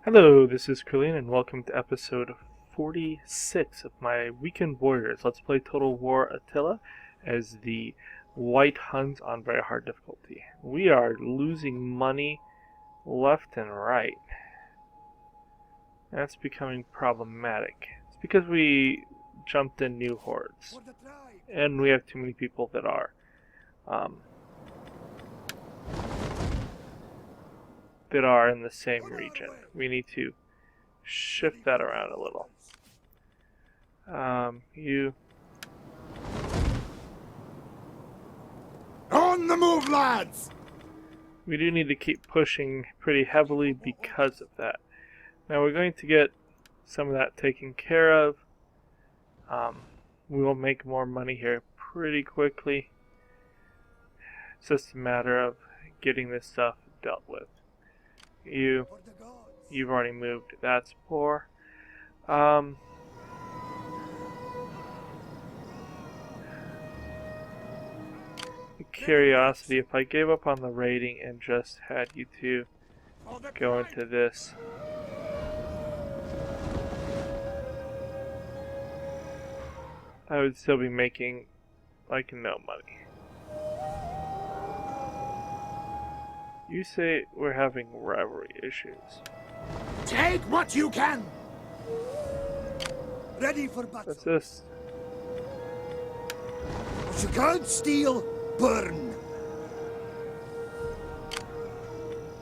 Hello, this is Krillin, and welcome to episode 46 of my Weekend Warriors. Let's play Total War Attila as the White Huns on very hard difficulty. We are losing money left and right. That's becoming problematic. It's because we jumped in new hordes, and we have too many people that are in the same region. We need to shift that around a little. You on the move, lads! We do need to keep pushing pretty heavily because of that. Now we're going to get some of that taken care of. We will make more money here pretty quickly. It's just a matter of getting this stuff dealt with. You've already moved. That's poor. Curiosity, if I gave up on the raiding and just had you two go into this. I would still be making like no money. You say we're having rivalry issues. Take what you can! Ready for battle. What's this? What you can't steal, burn.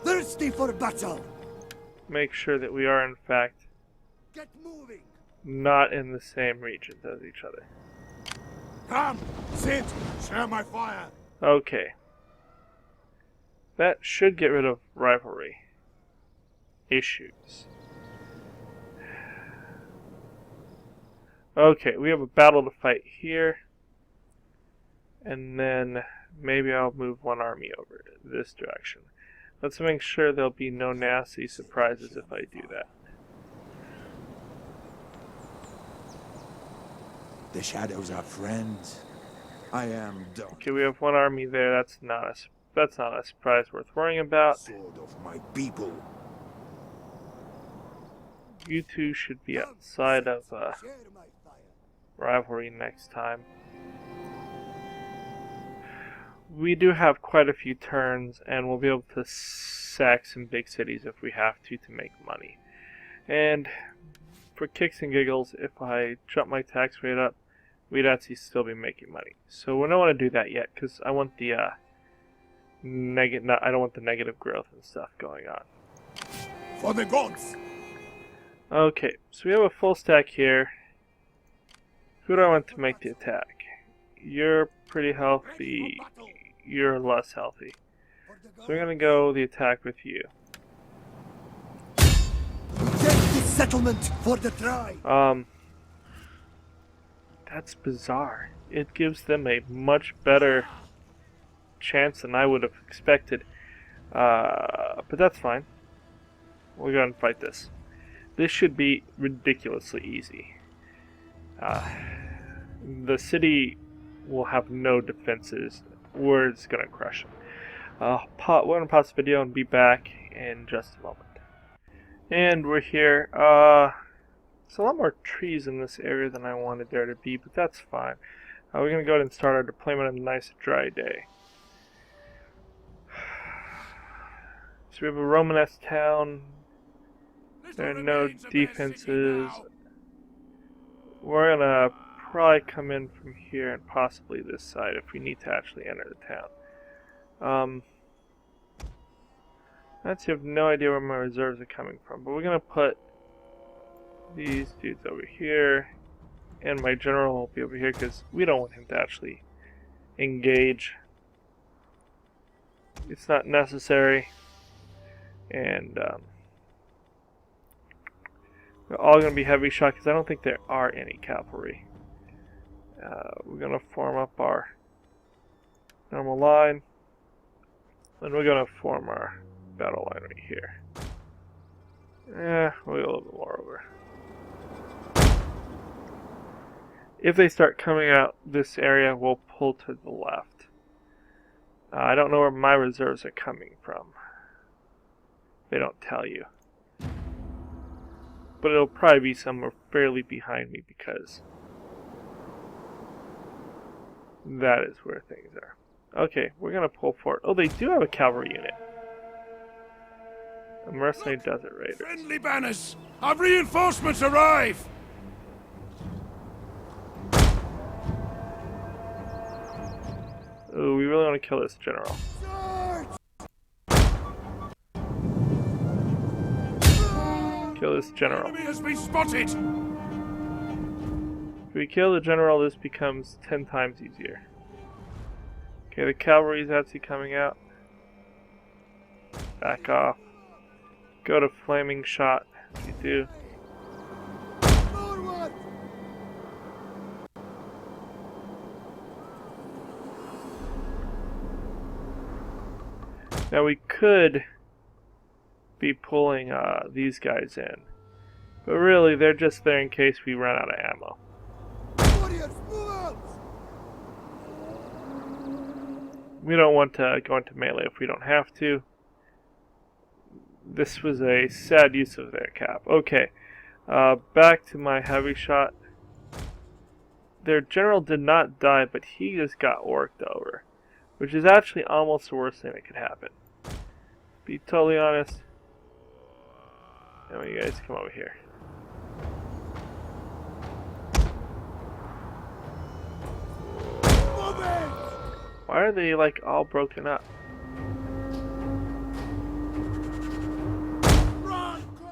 Thirsty for battle. Make sure that we are in fact Get moving. not in the same regions as each other. Come, sit, share my fire. Okay. That should get rid of rivalry issues. Okay, we have a battle to fight here. And then maybe I'll move one army over this direction. Let's make sure there'll be no nasty surprises if I do that. The shadows are friends. I am done. Okay, we have one army there. That's not a surprise worth worrying about. Sword of my people. You two should be outside of rivalry next time. We do have quite a few turns, and we'll be able to sack some big cities if we have to make money. And for kicks and giggles, if I jump my tax rate up, we'd actually still be making money. So we don't want to do that yet, because I want the I don't want the negative growth and stuff going on. For the gods! Okay, so we have a full stack here. Who do I want to make the attack? You're pretty healthy. You're less healthy. So we're going to go the attack with you. Get the settlement for the tribe! That's bizarre. It gives them a much better chance than I would have expected. But that's fine. We'll go ahead and fight this. This should be ridiculously easy. The city will have no defenses. We're just going to crush them. We're going to pause the video and be back in just a moment. And we're here. There's a lot more trees in this area than I wanted there to be, but that's fine. We're going to go ahead and start our deployment on a nice dry day. So we have a Romanesque town. There are no defenses. We're going to probably come in from here and possibly this side if we need to actually enter the town. I actually have no idea where my reserves are coming from, but we're going to put these dudes over here, and my general will be over here because we don't want him to actually engage. It's not necessary, and they're all going to be heavy shot because I don't think there are any cavalry. We're going to form up our normal line, and we're going to form our battle line right here. We'll go a little bit more over. If they start coming out this area, we'll pull to the left. I don't know where my reserves are coming from. They don't tell you. But it'll probably be somewhere fairly behind me because that is where things are. Okay, we're gonna pull forward. Oh, they do have a cavalry unit. A mercenary desert raiders. Friendly banners! Our reinforcements arrive! Oh, we really want to kill this general. Kill this general. Enemy has been spotted! If we kill the general, this becomes 10 times easier. Okay, the cavalry is actually coming out. Back off. Go to flaming shot. You do. Now we could be pulling these guys in, but really they're just there in case we run out of ammo. We don't want to go into melee if we don't have to. This was a sad use of their cap. Okay, back to my heavy shot. Their general did not die, but he just got worked over, which is actually almost the worst thing that could happen. Be totally honest. Now you guys come over here. Why are they like all broken up?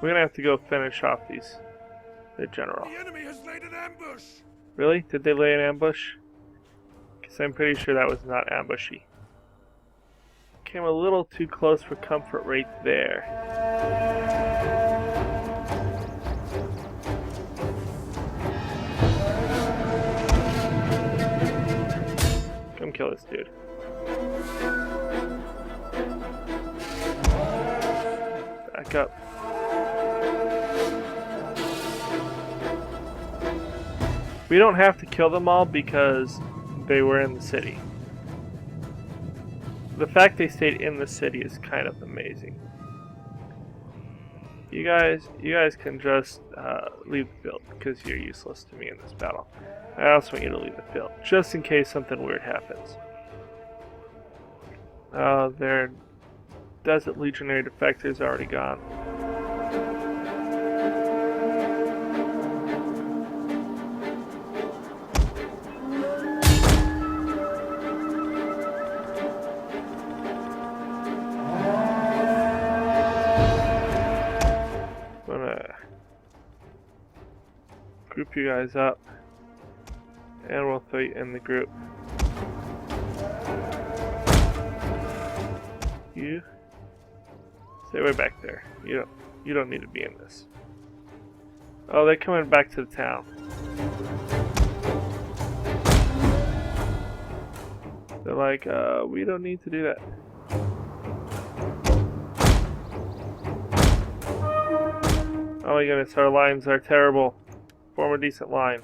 We're gonna have to go finish off the general. The enemy has laid an ambush! Really? Did they lay an ambush? Because I'm pretty sure that was not ambushy. Came a little too close for comfort right there. Come kill this dude. Back up. We don't have to kill them all because they were in the city. The fact they stayed in the city is kind of amazing. You guys can just leave the field because you're useless to me in this battle. I also want you to leave the field just in case something weird happens. Their Desert Legionary defectors already gone. Group you guys up, and we'll throw you in the group. You stay way back there. You don't need to be in this. Oh, they're coming back to the town. They're like, we don't need to do that. Oh my goodness, our lines are terrible. Form a decent line.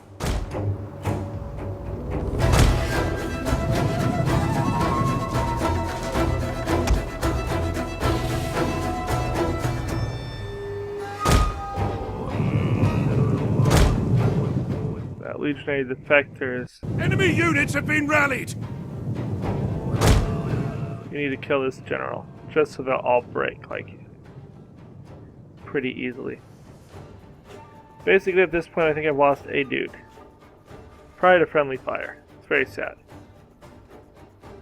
That legionary defectors. Enemy units have been rallied! You need to kill this general, just so they'll all break like pretty easily. Basically, at this point, I think I've lost a dude. Probably to friendly fire. It's very sad.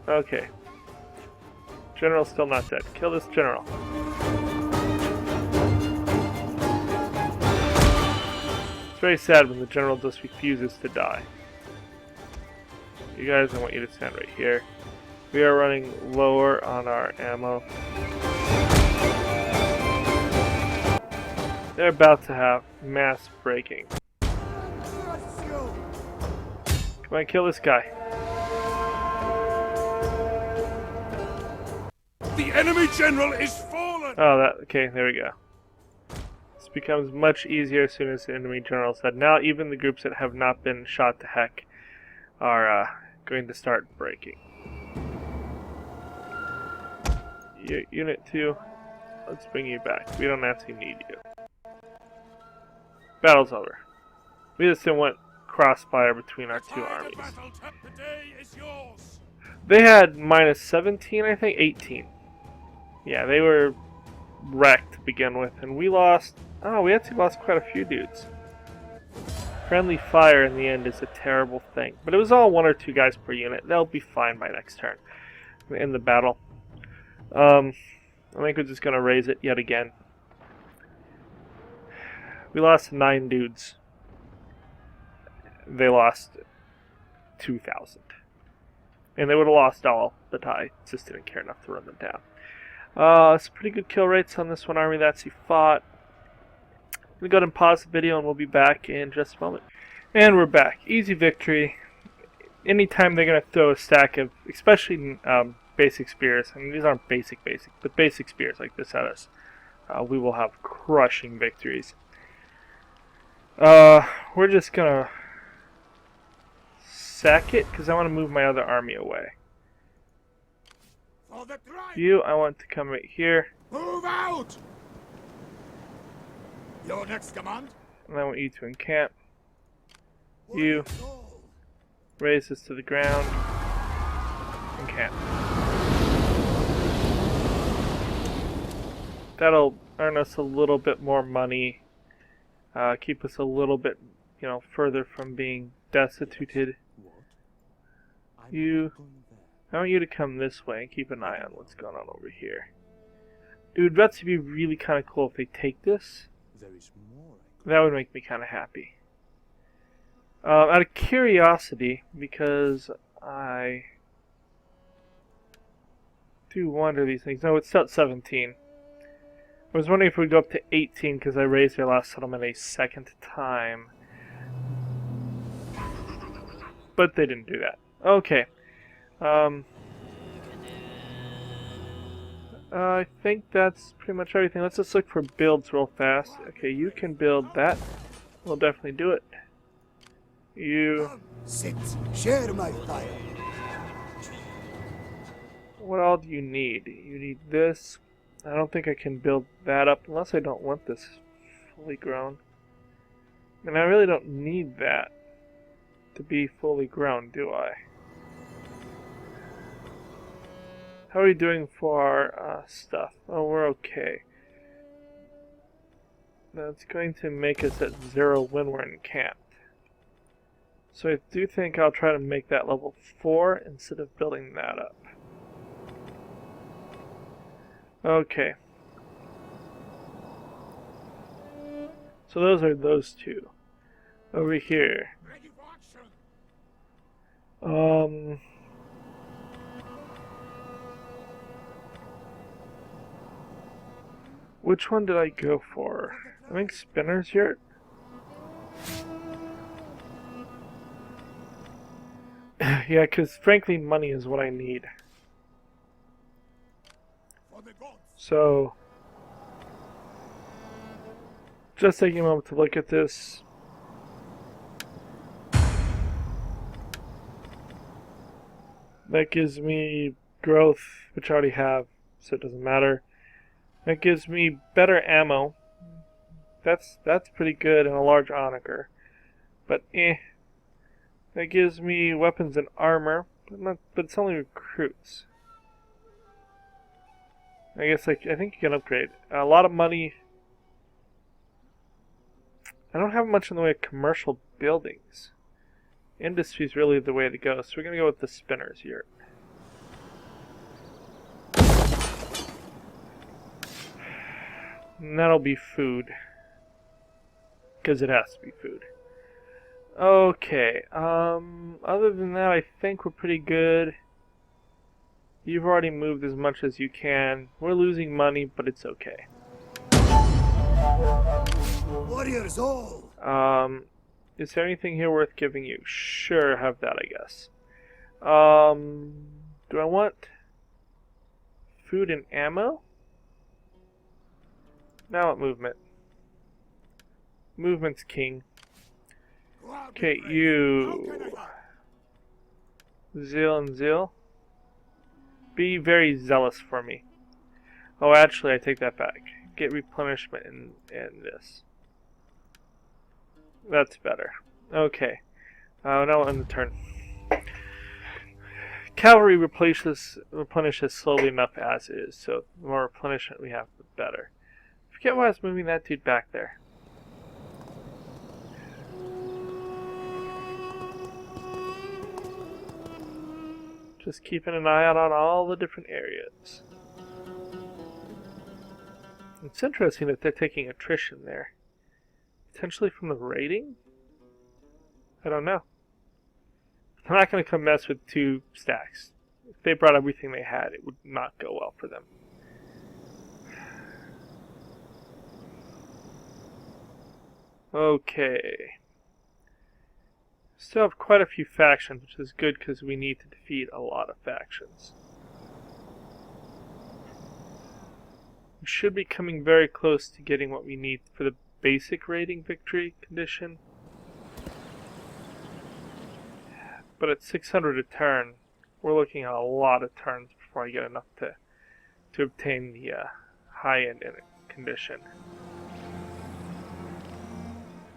Okay. General's still not dead. Kill this general. It's very sad when the general just refuses to die. You guys, I want you to stand right here. We are running lower on our ammo. They're about to have mass breaking. Come on, kill this guy. The enemy general is fallen! Oh, okay, there we go. This becomes much easier as soon as the enemy general is dead. Now even the groups that have not been shot to heck are going to start breaking. Unit 2, let's bring you back. We don't actually need you. Battle's over. We just went crossfire between our two armies. The day is yours. They had minus 17, I think, 18. Yeah, they were wrecked to begin with, and we lost... Oh, we actually lost quite a few dudes. Friendly fire in the end is a terrible thing. But it was all 1 or 2 guys per unit. They'll be fine by next turn. We end the battle. I think we're just going to raise it yet again. We lost 9 dudes. They lost 2,000. And they would have lost all, but I just didn't care enough to run them down. It's pretty good kill rates on this one army that's he fought. I'm going to go ahead and pause the video and we'll be back in just a moment. And we're back. Easy victory. Anytime they're going to throw a stack of, especially basic spears, I mean these aren't basic, but basic spears like this at us, we will have crushing victories. We're just going to sack it because I want to move my other army away. For the drive. You, I want to come right here. Move out. Your next command. And I want you to encamp. You raise this to the ground. Encamp. That'll earn us a little bit more money. Keep us a little bit, further from being destituted. I want you to come this way and keep an eye on what's going on over here. It would actually be really kind of cool if they take this. That would make me kind of happy. Out of curiosity, because I do wonder these things. No, it's still at 17. I was wondering if we'd go up to 18 because I raised their last settlement a second time. But they didn't do that. Okay. I think that's pretty much everything. Let's just look for builds real fast. Okay, you can build that. We'll definitely do it. You... Sit, share my fire. What all do you need? You need this. I don't think I can build that up unless I don't want this fully grown. And I really don't need that to be fully grown, do I? How are we doing for our stuff? Oh, we're okay. That's going to make us at 0 when we're encamped. So I do think I'll try to make that level 4 instead of building that up. Okay. So those are those two. Over here. Ready for action. Which one did I go for? I think Spinner's here. Yeah, because frankly, money is what I need. For the gods. So, just taking a moment to look at this. That gives me growth, which I already have, so it doesn't matter. That gives me better ammo. That's pretty good and a large onager. But That gives me weapons and armor, but it's only recruits. I guess I think you can upgrade. A lot of money. I don't have much in the way of commercial buildings. Industry is really the way to go, so we're going to go with the spinners here. And that'll be food. Because it has to be food. Okay, other than that, I think we're pretty good. You've already moved as much as you can. We're losing money, but it's okay. Warriors all. Is there anything here worth giving you? Sure, have that, I guess. Do I want food and ammo? Now what movement? Movement's king. Okay, you. Zeal and zeal. Be very zealous for me. Oh, actually, I take that back. Get replenishment in this. That's better. Okay. Now we'll end the turn. Cavalry replenishes slowly enough as is, so the more replenishment we have, the better. Forget why I was moving that dude back there. Just keeping an eye out on all the different areas. It's interesting that they're taking attrition there. Potentially from the raiding? I don't know. I'm not going to come mess with 2 stacks. If they brought everything they had, it would not go well for them. Okay. Still have quite a few factions, which is good because we need to defeat a lot of factions. We should be coming very close to getting what we need for the basic raiding victory condition. But at 600 a turn, we're looking at a lot of turns before I get enough to obtain the high-end condition.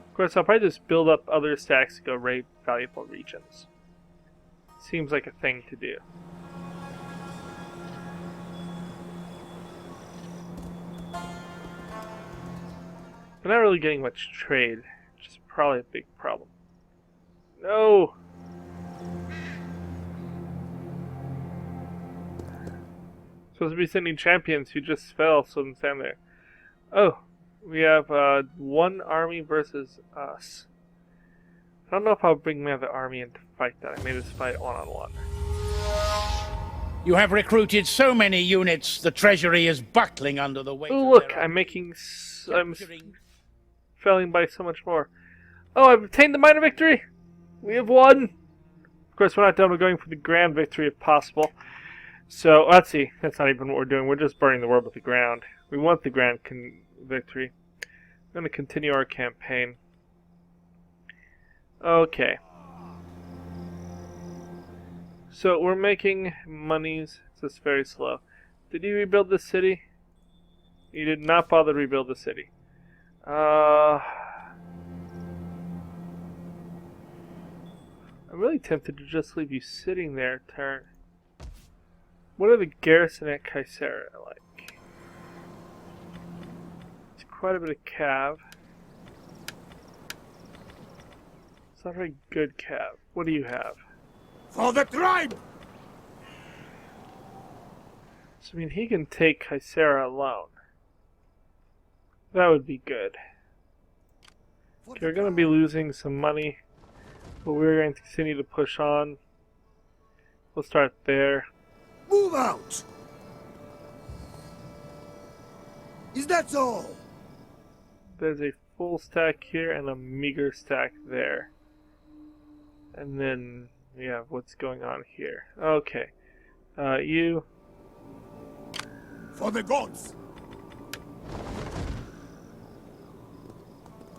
Of course, I'll probably just build up other stacks to go raid valuable regions. Seems like a thing to do. We're not really getting much trade, which is probably a big problem. No! Supposed to be sending champions who just fell, so I'm standing there. Oh, we have 1 army versus us. I don't know if I'll bring my other army in to fight that. I may just fight one-on-one. You have recruited so many units, the treasury is buckling under the weight Oh of look, their I'm failing by so much more. Oh, I've obtained the minor victory! We have won! Of course, we're not done. We're going for the grand victory if possible. So, let's see. That's not even what we're doing. We're just burning the world with the ground. We want the grand victory. I'm going to continue our campaign. Okay. So, we're making monies. It's just very slow. Did you rebuild the city? You did not bother to rebuild the city. I'm really tempted to just leave you sitting there, turn. What are the garrison at Caesarea like? It's quite a bit of cav. It's not very good cav. What do you have? For the tribe! So, I mean, he can take Caesarea alone. That would be good. Okay, we're going to be losing some money, but we're going to continue to push on. We'll start there. Move out! Is that all? There's a full stack here and a meager stack there. And then we have what's going on here. Okay. You. For the gods!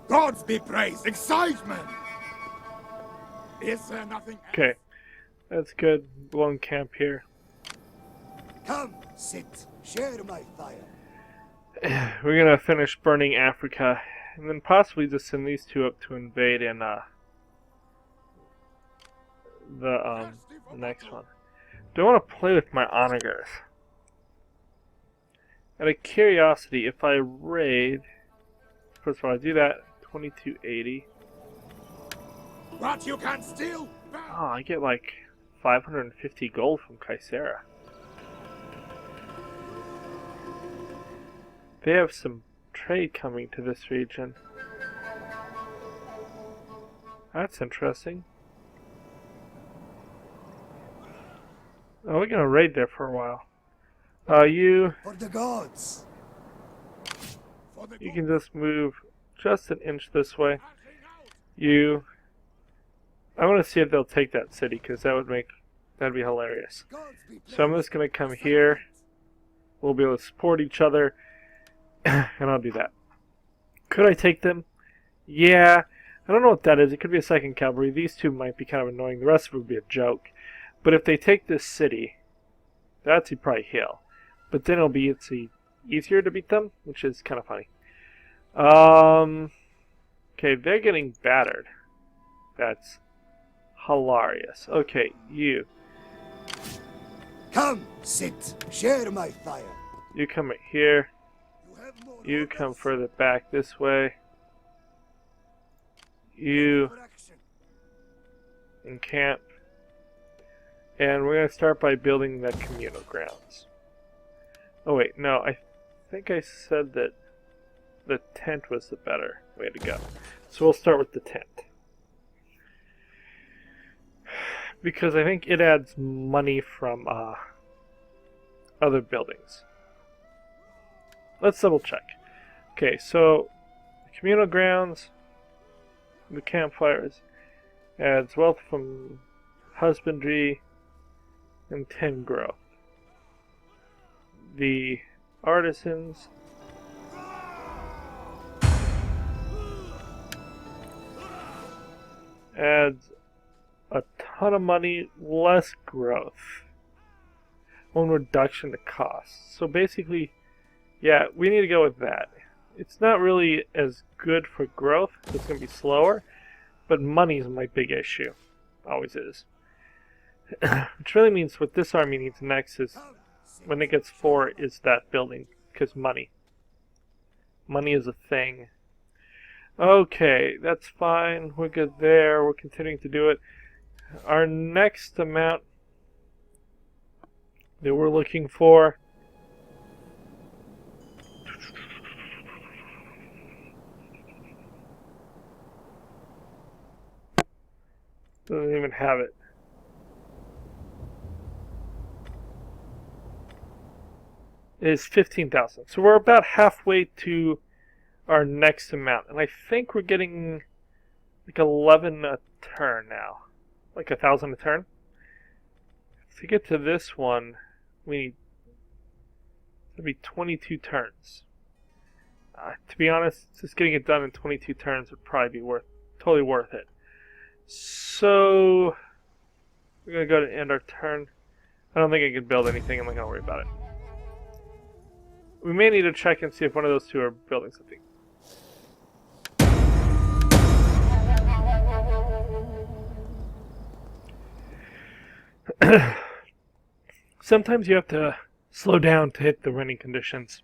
Gods be praised! Excitement! Is there nothing else? Okay. That's good. Blown camp here. Come, sit, share my fire. We're gonna finish burning Africa, and then possibly just send these 2 up to invade in the next one. Do I want to play with my onagers? Out of curiosity, if I raid, first of all, I do that 2280. What you can steal? Oh, I get like 550 gold from Caesarea. They have some trade coming to this region. That's interesting. Oh, we're gonna raid there for a while. You For the gods. can just move just an inch this way. You, I want to see if they'll take that city, because that'd be hilarious. So I'm just gonna come here. We'll be able to support each other, and I'll do that. Could I take them? Yeah. I don't know what that is. It could be a second cavalry. These 2 might be kind of annoying. The rest of it would be a joke. But if they take this city, that's probably hill. But then it'll be easier to beat them, which is kind of funny. Okay, they're getting battered. That's hilarious. Okay, you. Come, sit, share my fire. You come right here. You have more You orders? come further back this way. You For action. encamp. And we're going to start by building the communal grounds. Oh wait, no, I think I said that the tent was the better way to go. So we'll start with the tent. Because I think it adds money from other buildings. Let's double check. Okay, so the communal grounds, the campfires, adds wealth from husbandry and 10 growth. The artisans adds a ton of money, less growth. One reduction to cost. So basically, yeah, we need to go with that. It's not really as good for growth. It's going to be slower. But money is my big issue. Always is. Which really means what this army needs next is, when it gets 4, is that building. Because money. Money is a thing. Okay, that's fine. We're good there. We're continuing to do it. Our next amount that we're looking for doesn't even have it. Is 15,000. So we're about halfway to our next amount. And I think we're getting like 11 a turn now. Like 1,000 a turn. To get to this one, we need to be 22 turns. To be honest, just getting it done in 22 turns would probably be totally worth it. So we're gonna go to end our turn. I don't think I can build anything. I'm not gonna worry about it. We may need to check and see if one of those two are building something. Sometimes you have to slow down to hit the running conditions.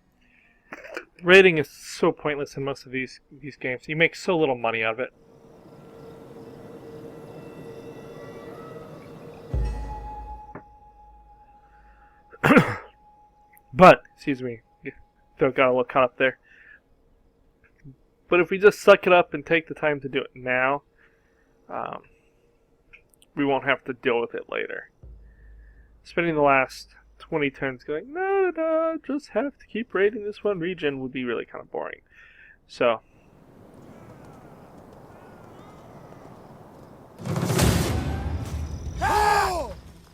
Raiding is so pointless in most of these games. You make so little money out of it. But, excuse me, got a little caught up there. But if we just suck it up and take the time to do it now, we won't have to deal with it later. Spending the last 20 turns going, no, just have to keep raiding this one region would be really kind of boring. So,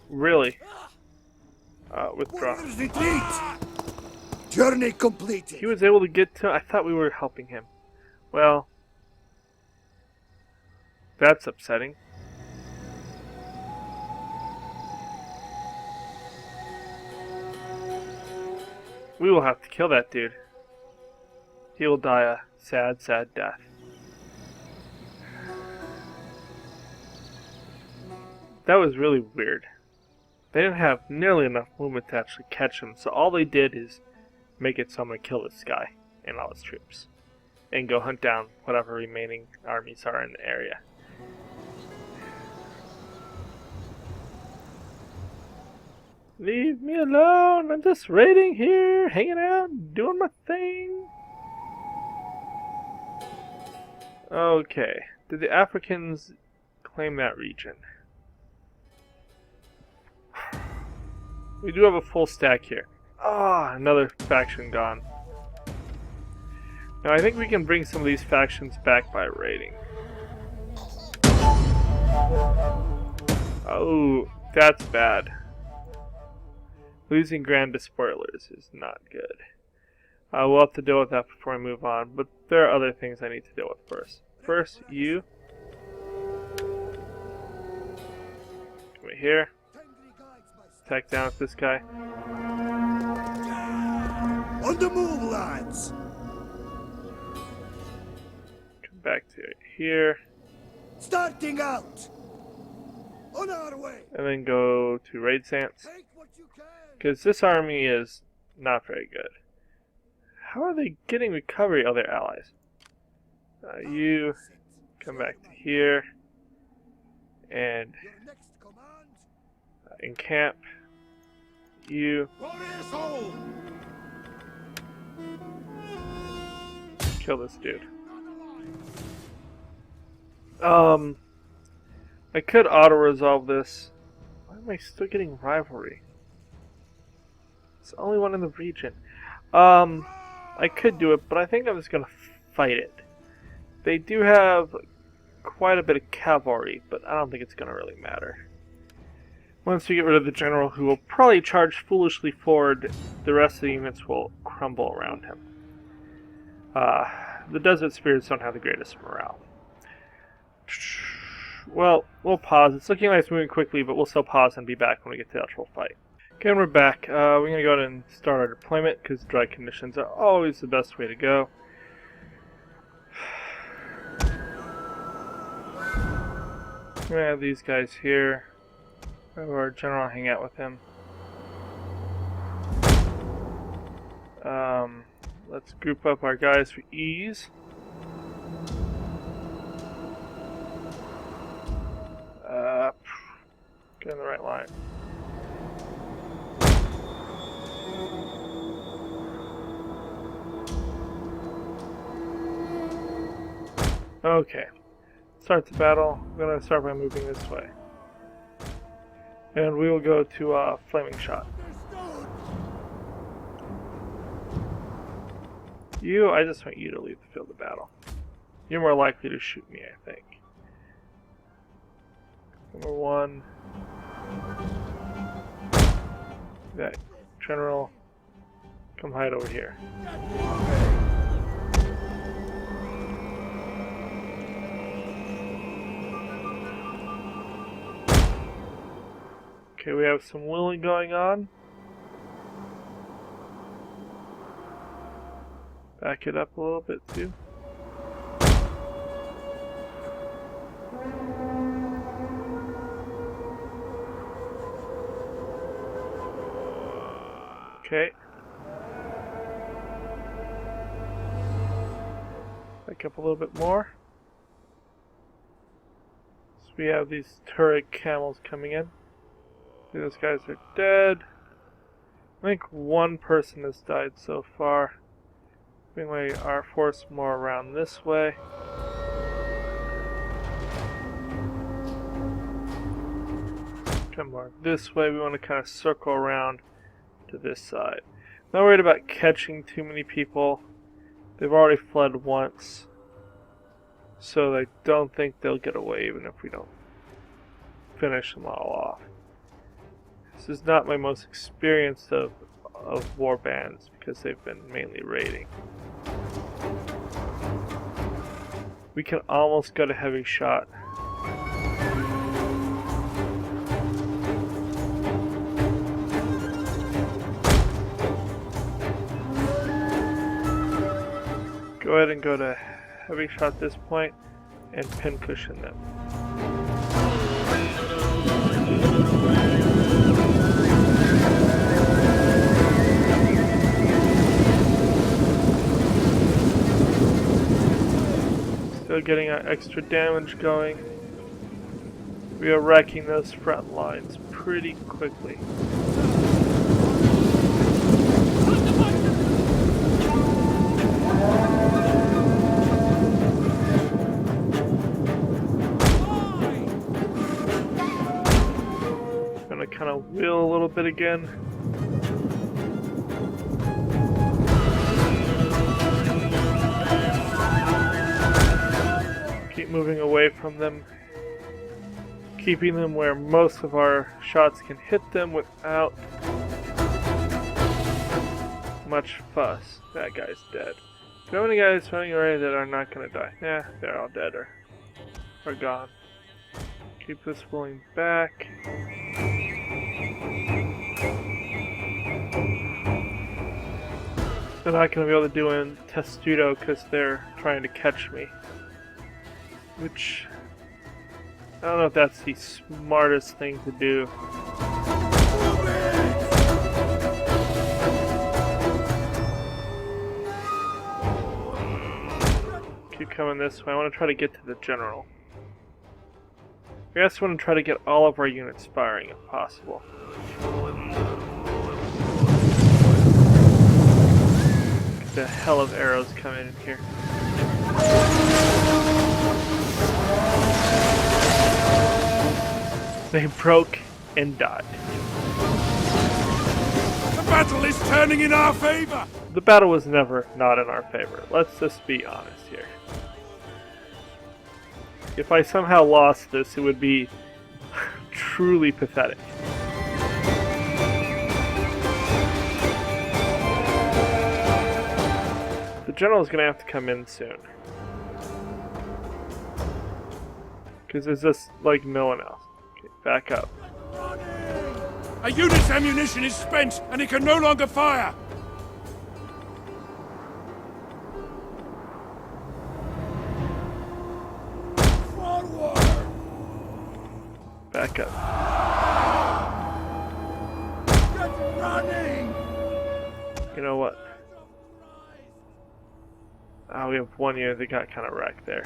really, withdraw. Warriors retreat! Journey completed. He was able to get to... I thought we were helping him. Well, that's upsetting. We will have to kill that dude. He will die a sad, sad death. That was really weird. They didn't have nearly enough movement to actually catch him, so all they did is make it so I'm going to kill this guy and all his troops. And go hunt down whatever remaining armies are in the area. Leave me alone, I'm just raiding here, hanging out, doing my thing. Okay, did the Africans claim that region? We do have a full stack here. Ah, another faction gone. Now I think we can bring some of these factions back by raiding. Oh, that's bad. Losing grand despoilers is not good. We'll have to deal with that before we move on, but there are other things I need to deal with first. First, you. Come here. Attack down with this guy. On the move, lads! back to here. Starting out. On our way. And then go to Raid Stance. Take what you can. Because this army is not very good. How are they getting recovery? Oh, they're allies. You come back to here. And Your next command. encamp. You Warriors hold. kill this dude. I could auto-resolve this. Why am I still getting rivalry? It's the only one in the region. I could do it, but I think I'm just gonna fight it. They do have quite a bit of cavalry, but I don't think it's gonna really matter. Once we get rid of the general, who will probably charge foolishly forward, the rest of the units will crumble around him. The Desert Spirits don't have the greatest morale. Well, we'll pause. It's looking like it's moving quickly, but we'll still pause and be back when we get to the actual fight. Okay, and we're back. We're going to go ahead and start our deployment, because dry conditions are always the best way to go. We're going to have these guys here. Have our general hang out with him. Let's group up our guys for ease. Get in the right line. Okay. Start the battle. I'm going to start by moving this way. And we will go to Flaming Shot. You, I just want you to leave the field of battle. You're more likely to shoot me, I think. Number one. That general, come hide over here. Okay, we have some willing going on. Back it up a little bit too. Okay. Back up a little bit more. So we have these turret camels coming in. Those guys are dead. I think one person has died so far. Bring our force more around this way. Come more this way. We want to kind of circle around to this side. Not worried about catching too many people. They've already fled once. So I don't think they'll get away even if we don't finish them all off. This is not my most experienced of war bands because they've been mainly raiding. We can almost go to heavy shot. Go ahead and go to heavy shot at this point and pin cushion them. Still getting our extra damage going. We are wrecking those front lines pretty quickly. Gonna kind of wheel a little bit again. Keep moving away from them, keeping them where most of our shots can hit them without much fuss. That guy's dead. Do you have any guys running away that are not going to die? Yeah, they're all dead or gone. Keep this pulling back. They're not going to be able to do in Testudo because they're trying to catch me. Which, I don't know if that's the smartest thing to do. Keep coming this way. I want to try to get to the general. I guess I want to try to get all of our units firing if possible. The hell of arrows coming in here. They broke and died. The battle is turning in our favor! The battle was never not in our favor. Let's just be honest here. If I somehow lost this, it would be truly pathetic. The general is going to have to come in soon. Because there's just, like, no one else. Okay, back up. A unit's ammunition is spent, and it can no longer fire! Forward! Back up. Get running! You know what? Oh, we have one unit that got kind of wrecked there.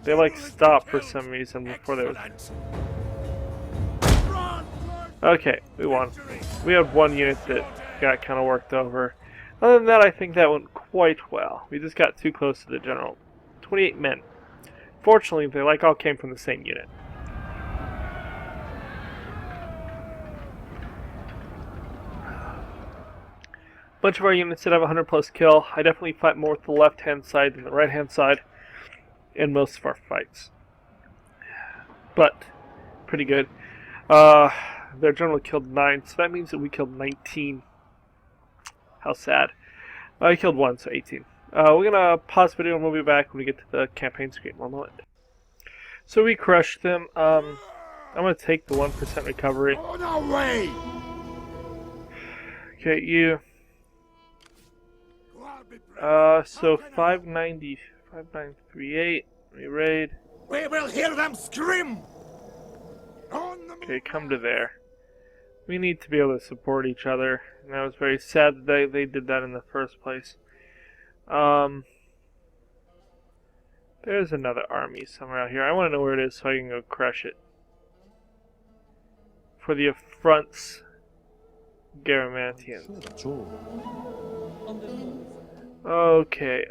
They like stopped for some reason before they was. Okay, we won. We had one unit that got kind of worked over. Other than that, I think that went quite well. We just got too close to the general. 28 men. Fortunately, they like all came from the same unit. Bunch of our units did have 100 plus kill. I definitely fight more with the left hand side than the right hand side in most of our fights. But, pretty good. Their general killed 9, so that means that we killed 19. How sad. I killed 1, so 18. We're gonna pause the video and we'll be back when we get to the campaign screen. 1 moment. So we crushed them. I'm gonna take the 1% recovery. On our way! Okay, you. So 590, 5938, we raid. We will hear them scream! On the Okay, come to there. We need to be able to support each other, and I was very sad that they did that in the first place. There's another army somewhere out here. I want to know where it is so I can go crush it. For the affronts, Garamantians. Okay,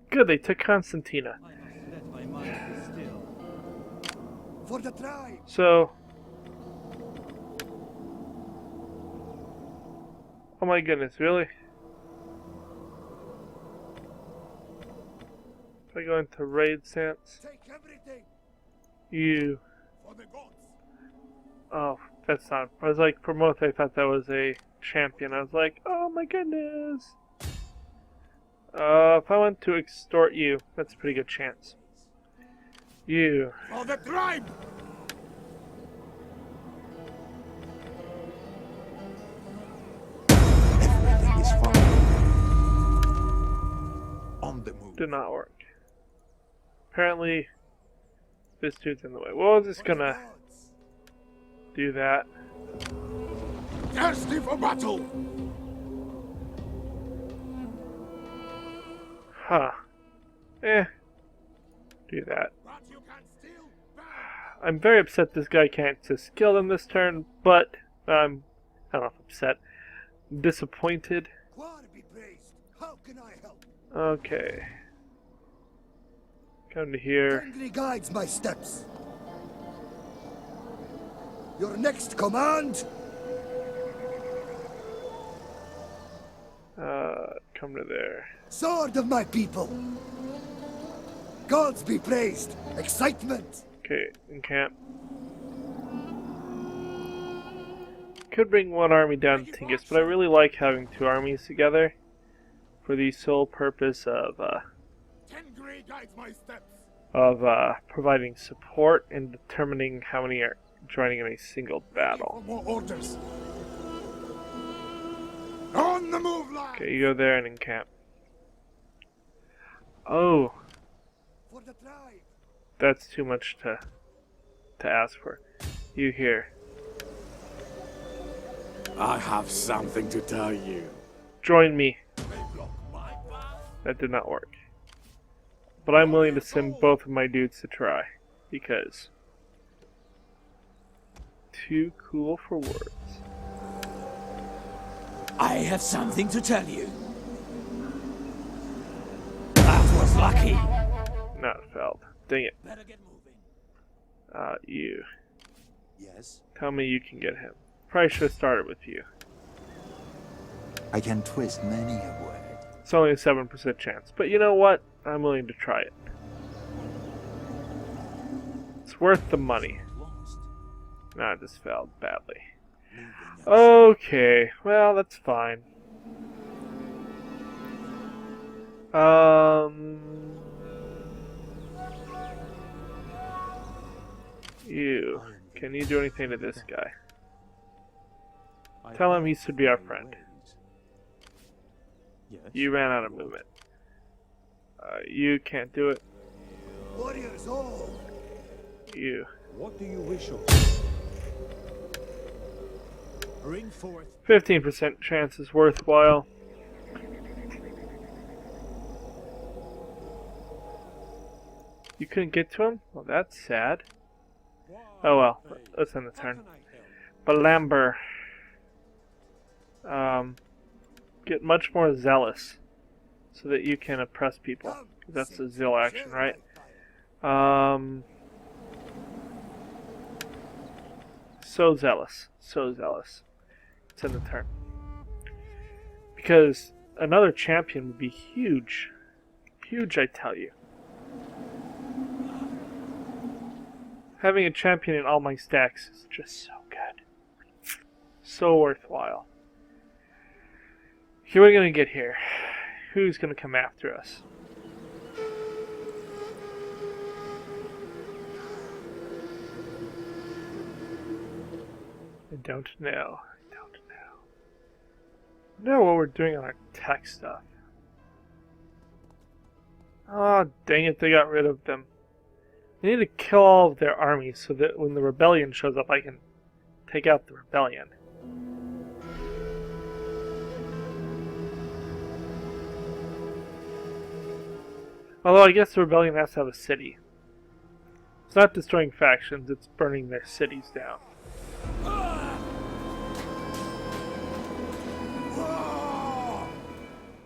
good, they took Constantina. For the tribe! So, oh my goodness, really? If I go into raid stance, Take everything you. for the gods! Oh, that's not. I was like, for most, I thought that was a champion. I was like, oh my goodness. If I want to extort you, that's a pretty good chance. You. For the tribe! Everything is fine. On the move. Did not work. Apparently, this dude's in the way. Well, I'm just gonna do that. Thirsty for battle! Huh. Do that. But you can still back! I'm very upset this guy can't just kill them this turn, but I don't know if upset. Disappointed. God be praised! How can I help? Okay. Come to here. Friendly guides my steps. Your next command? Come to there. Sword of my people! Gods be praised! Excitement! Okay, encamp. Could bring one army down to Tingus, but I really like having two armies together for the sole purpose of Tengri guides my steps! providing support and determining how many are joining in a single battle. For more orders! On the move, lad! Okay, you go there and encamp. Oh, For tribe. That's too much to ask for. You here. I have something to tell you. Join me. That did not work. But I'm willing to send both of my dudes to try. Because... too cool for words. I have something to tell you. That was lucky. Not failed. Dang it. Better get moving. You. Yes? Tell me you can get him. Probably should have started with you. I can twist many a word. It's only a 7% chance. But you know what? I'm willing to try it. It's worth the money. Lost. Nah, this failed badly. Moving Okay, well, that's fine. You. Can you do anything to this guy? Tell him he should be our friend. Yes. You ran out of movement. You can't do it. Warriors all. You. What do you wish of? Bring forth. 15% chance is worthwhile. You couldn't get to him? Well, that's sad. Oh well, let's end the turn. Balamber. Get much more zealous so that you can oppress people. That's the zeal action, right? So zealous. So zealous. Let's end the turn. Because another champion would be huge. Huge, I tell you. Having a champion in all my stacks is just so good. So worthwhile. Here, what are we going to get here? Who's going to come after us? I don't know. I don't know what we're doing on our tech stuff. Oh, dang it, they got rid of them. I need to kill all of their armies so that when the rebellion shows up, I can take out the rebellion. Although I guess the rebellion has to have a city. It's not destroying factions, it's burning their cities down.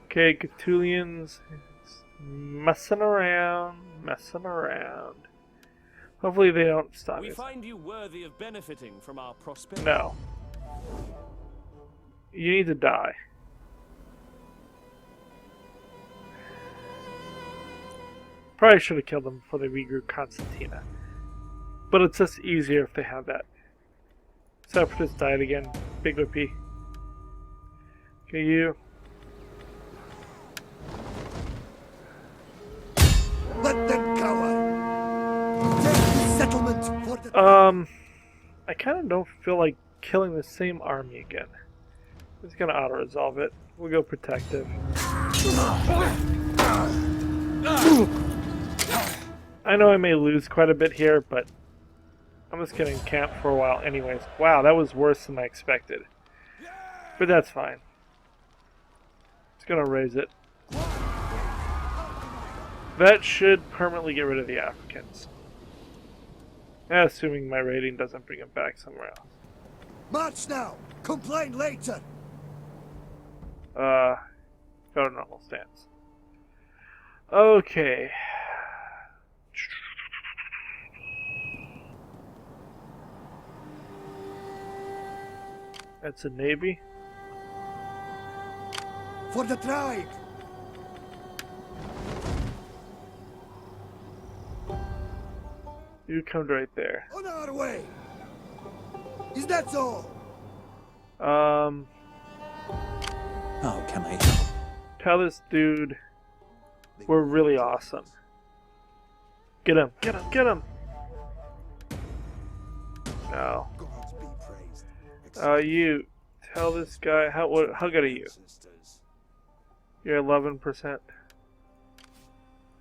Okay, Gaetulians messing around. Hopefully they don't stop We us. find you worthy of benefiting from our prosperity. No. You need to die. Probably should have killed them before they regrew Constantina. But it's just easier if they have that. Separatists died again. Big whippy. Okay, you. Let them cower. Take the settlement for the. I kind of don't feel like killing the same army again. It's gonna auto-resolve it. We'll go protective. I know I may lose quite a bit here, but I'm just gonna camp for a while anyways. Wow, that was worse than I expected. But that's fine. It's gonna raise it. That should permanently get rid of the Africans. Assuming my raiding doesn't bring them back somewhere else. March now. Complain later. Go to normal stance. Okay. That's a navy. For the tribe. You come right there. On our way. Is that all? How can I help? Tell this dude we're really awesome. Get him! Get him! Get him! No. God be praised. You tell this guy how good are you? You're 11%.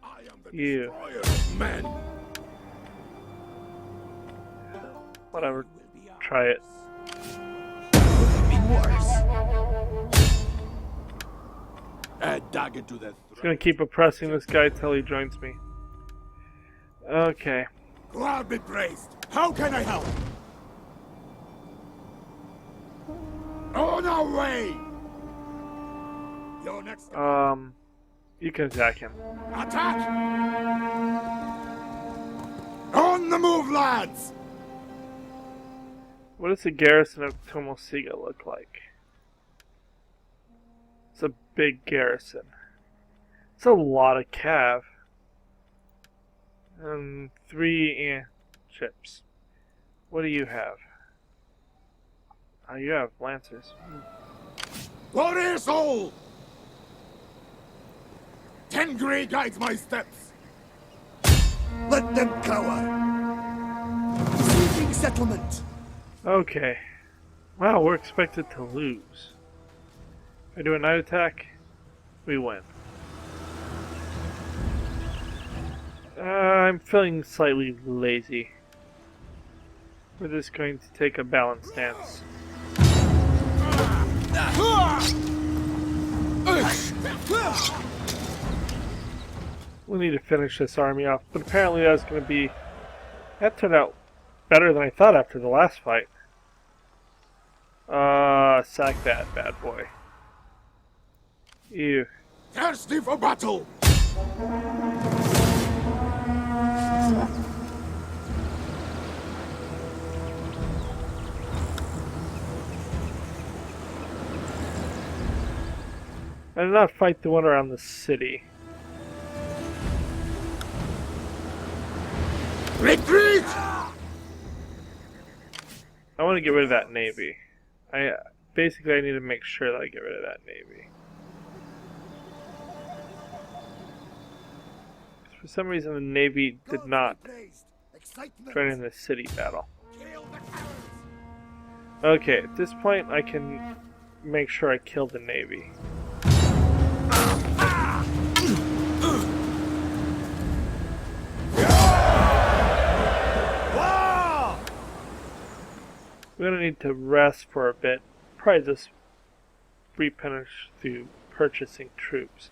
I am the You. destroyer of men. Whatever. Try it. A dagger to the Just gonna keep oppressing this guy till he joins me. Okay. God be praised. How can I help? On our way. Your next You can attack him. attack. On the move, lads. What does the garrison of Tomosiga look like? It's a big garrison. It's a lot of cav. And 3 ships. What do you have? Oh, you have lancers. Warriors all. Tengri guides my steps. Let them cower. Seeking settlement. Okay. Wow, we're expected to lose. If I do a night attack, we win. I'm feeling slightly lazy. We're just going to take a balanced stance. We need to finish this army off, but apparently that's going to be... That turned out better than I thought after the last fight. Sack that bad boy. Ew. Thirsty for battle. I did not fight the one around the city. Retreat! I want to get rid of that navy. Basically I need to make sure that I get rid of that navy. For some reason the navy did not join in the city battle. Okay, at this point I can make sure I kill the navy. We're gonna need to rest for a bit. Probably just replenish through purchasing troops.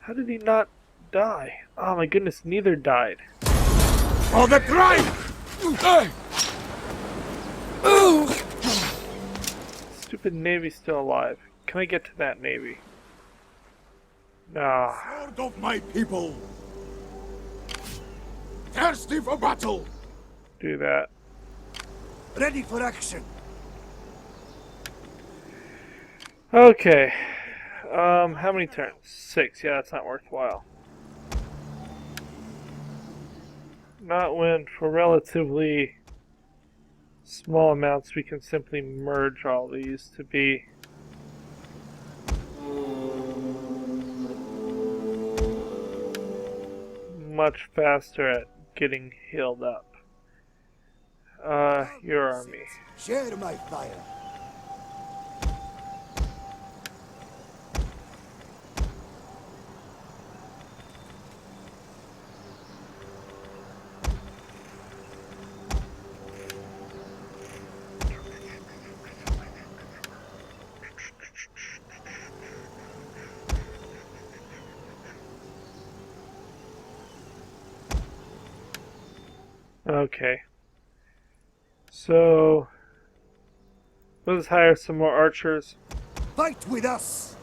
How did he not die? Oh my goodness, neither died. For the tribe! Stupid navy's still alive. Can I get to that navy? Nah. Sword of my people! Thirsty for battle! Do that. Ready for action! Okay. How many turns? 6. Yeah, that's not worthwhile. Not when for relatively small amounts we can simply merge all these to be much faster at getting healed up. Your army. Share my fire. Okay. So, let's hire some more archers. Fight with us!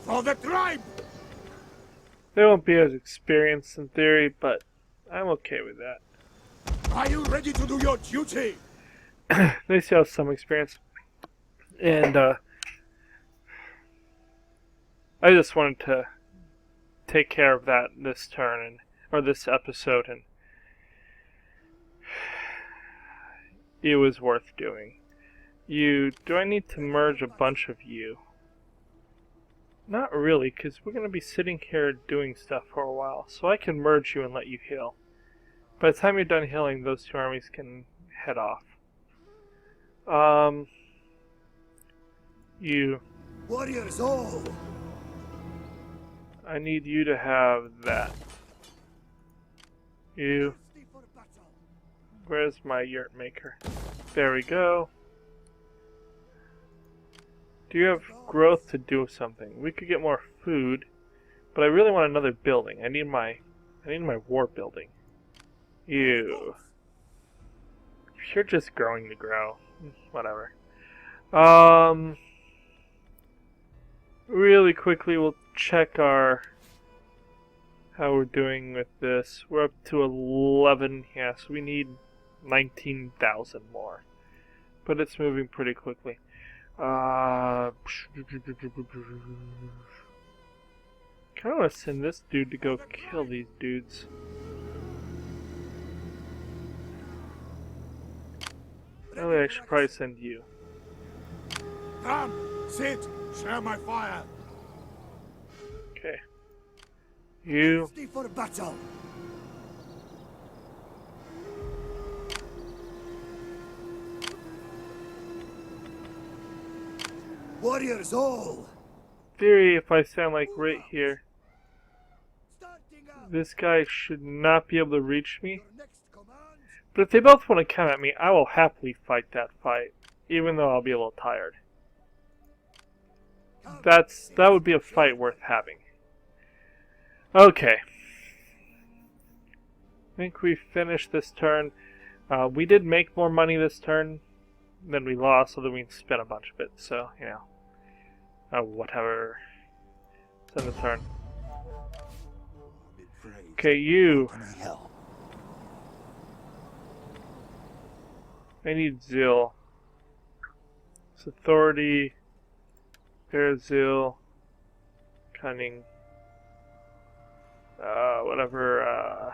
For the tribe! They won't be as experienced in theory, but I'm okay with that. Are you ready to do your duty? They still have some experience. And, I just wanted to take care of that this turn, or this episode, and it was worth doing. Do I need to merge a bunch of you? Not really, because we're going to be sitting here doing stuff for a while, so I can merge you and let you heal. By the time you're done healing, those two armies can head off. You. Warriors all! I need you to have that. You. Where's my yurt maker? There we go. Do you have growth to do something? We could get more food, but I really want another building. I need my war building. You. You're just growing to grow. Whatever. Really quickly, we'll check how we're doing with this. We're up to 11. Yeah, so we need 19,000 more. But it's moving pretty quickly. Kinda wanna send this dude to go kill these dudes. Really, I should probably send you. Come, sit, share my fire. Okay. You. Stay for battle. Warriors all. Theory, if I stand like right here, this guy should not be able to reach me. But if they both want to come at me, I will happily fight that fight, even though I'll be a little tired. That would be a fight worth having. Okay. I think we finished this turn. We did make more money this turn than we lost, although we spent a bunch of it, so, you know. Whatever. It's in the turn. Okay, you. I need zeal. It's authority. There's zeal. Cunning. Whatever.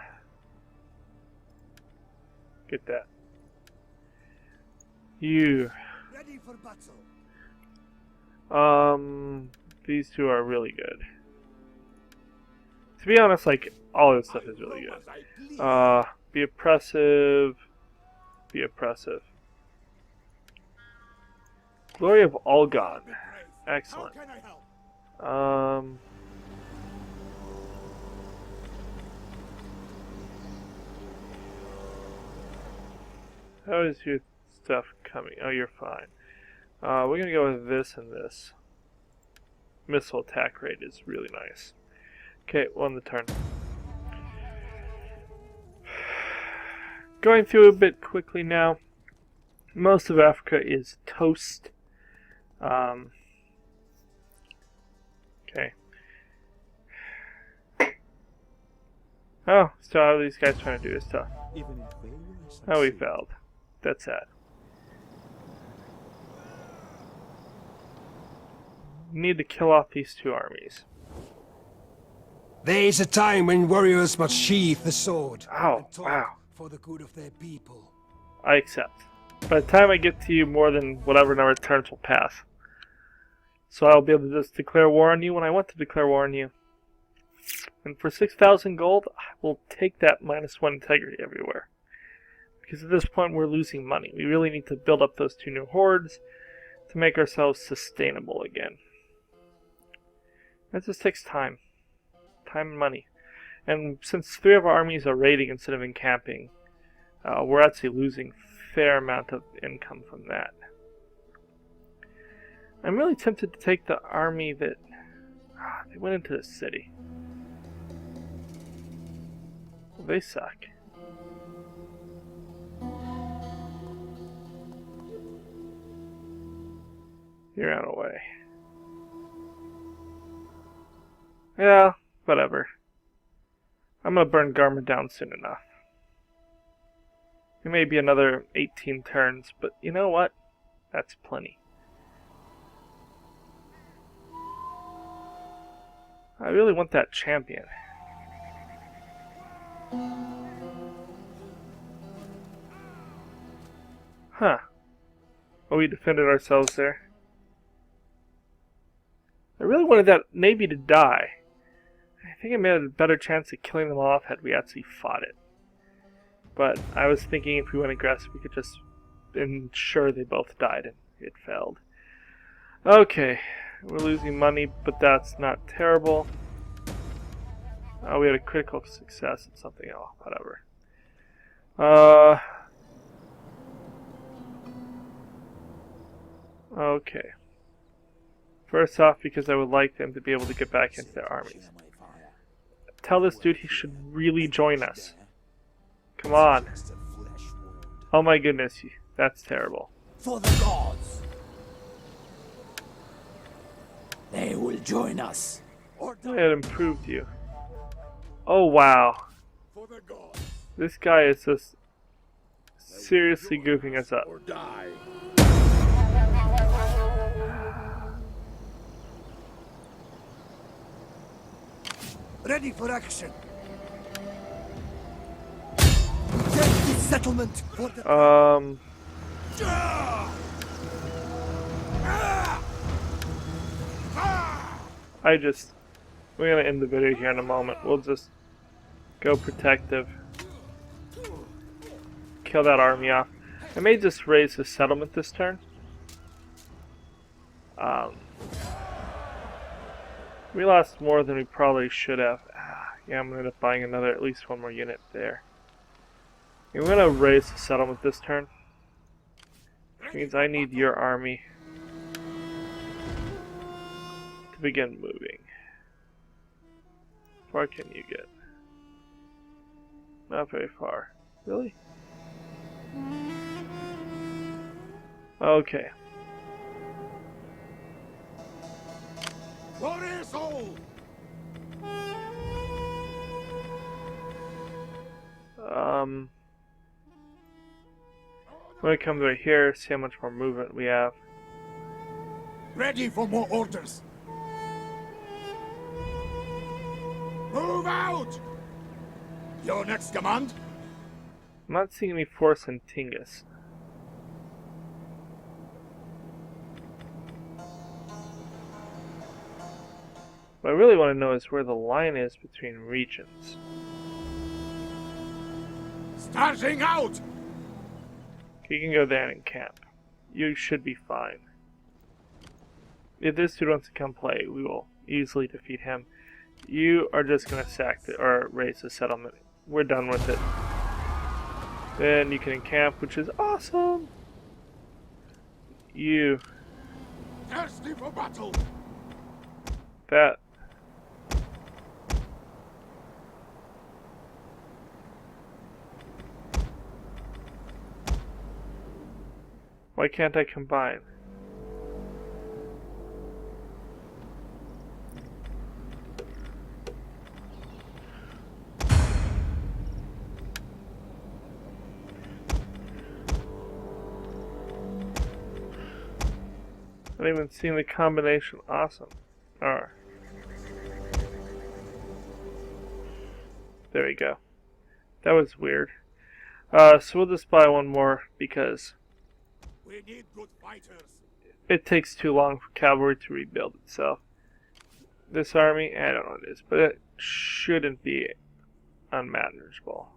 Get that. You. Ready for battle. These two are really good. To be honest, like, all this stuff is really good. Be oppressive. Be oppressive. Glory of Algon. Excellent. How can I help? How is your stuff coming? Oh, you're fine. We're gonna go with this and this. Missile attack rate is really nice. Okay, won the turn. Going through a bit quickly now. Most of Africa is toast. Okay. Oh, so how are these guys trying to do this stuff? Oh, we failed. That's sad. Need to kill off these two armies. There is a time when warriors must sheath the sword Oh, and talk wow. for the good of their people. I accept. By the time I get to you, more than whatever number of turns will pass. So I'll be able to just declare war on you when I want to declare war on you. And for 6,000 gold, I will take that -1 integrity everywhere. Because at this point we're losing money. We really need to build up those two new hordes to make ourselves sustainable again. That just takes time. Time and money. And since 3 of our armies are raiding instead of encamping, we're actually losing a fair amount of income from that. I'm really tempted to take the army that... they went into the city. Well, they suck. You're out of the way. Yeah, whatever. I'm gonna burn Garma down soon enough. It may be another 18 turns, but you know what? That's plenty. I really want that champion. Huh. Oh, we defended ourselves there. I really wanted that navy to die. I think I made a better chance of killing them off had we actually fought it. But I was thinking if we went aggressive, we could just ensure they both died, and it failed. Okay, we're losing money, but that's not terrible. Oh, we had a critical success at something else. Whatever. Okay. First off, because I would like them to be able to get back into their armies. Tell this dude he should really join us. Come on. Oh my goodness, that's terrible. For the gods. They will join us. I had improved you. Oh wow. For the gods. This guy is just seriously goofing us up. Or die. Ready for action. Take this settlement for the we're gonna end the video here in a moment. We'll just go protective. Kill that army off. I may just raise the settlement this turn. We lost more than we probably should have. Yeah, I'm gonna end up buying another, at least one more unit there. I'm gonna raise the settlement this turn, which means I need your army to begin moving. How far can you get? Not very far. Really? Okay. Warrior soul. I'm gonna come right here, see how much more movement we have. Ready for more orders. Move out! Your next command? I'm not seeing any force in Tingus. What I really want to know is where the line is between regions. Starting out! You can go there and camp. You should be fine. If this dude wants to come play, we will easily defeat him. You are just going to sack or raise the settlement. We're done with it. Then you can encamp, which is awesome. You. Thirsty for battle! That. Why can't I combine? I haven't even seen the combination. Awesome. Alright. There we go. That was weird. So we'll just buy one more because We need good fighters. it takes too long for cavalry to rebuild itself. This army, I don't know what it is, but it shouldn't be unmanageable.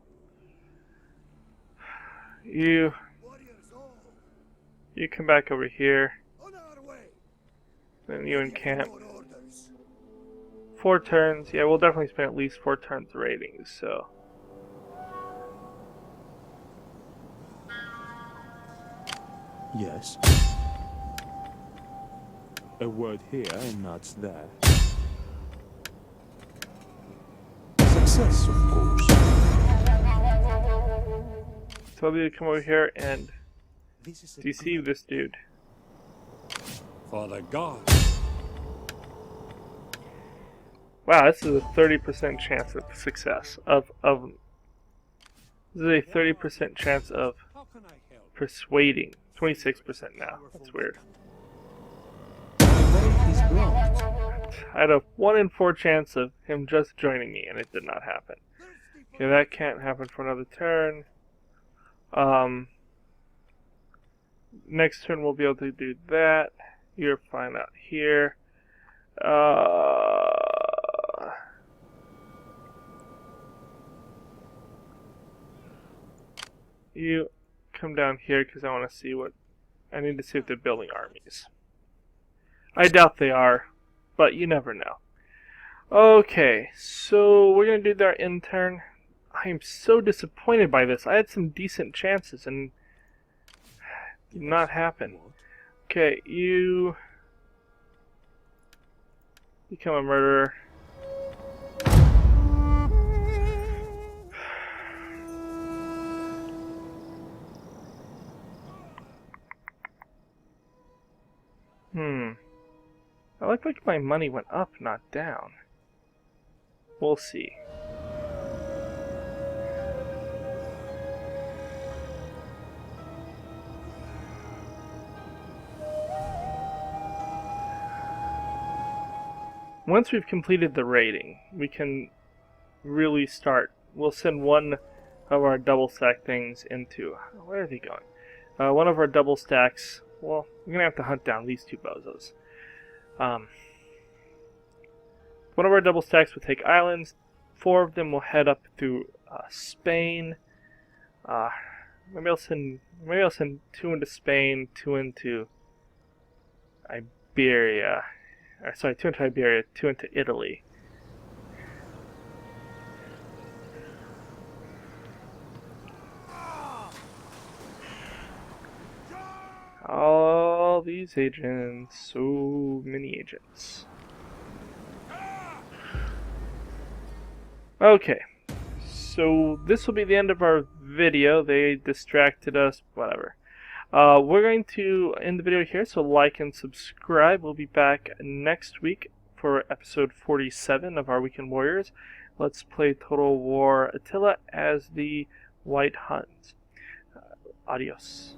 You come back over here. On our way. Then you encamp. More orders. 4 turns. Yeah, we'll definitely spend at least 4 turns raiding, so. Yes. A word here and not there. Success, of course. Tell you to come over here and This is a deceive this dude. For the gods. Wow, this is a 30% chance of success. This is a 30% chance of How can I help? persuading. 26% now. That's weird. The way is blocked. I had a 1 in 4 chance of him just joining me, and it did not happen. Okay, that can't happen for another turn. Next turn we'll be able to do that. You're fine out here. You come down here because I want to see what... I need to see if they're building armies. I doubt they are, but you never know. Okay, so we're gonna do our intern. I am so disappointed by this. I had some decent chances and it did not happen. Okay, you become a murderer. I look like my money went up, not down. We'll see. Once we've completed the rating, we can really start. We'll send one of our double stack things into... Where are they going? One of our double stacks... Well, we're going to have to hunt down these two bozos. One of our double stacks will take islands. 4 of them will head up through Spain. Maybe I'll send 2 into Spain, 2 into Iberia. Sorry, 2 into Iberia, 2 into Italy. All these agents, so many agents. Okay, so this will be the end of our video. They distracted us, whatever. We're going to end the video here, so like and subscribe. We'll be back next week for episode 47 of our Weekend Warriors. Let's play Total War Attila as the White Huns. Adios.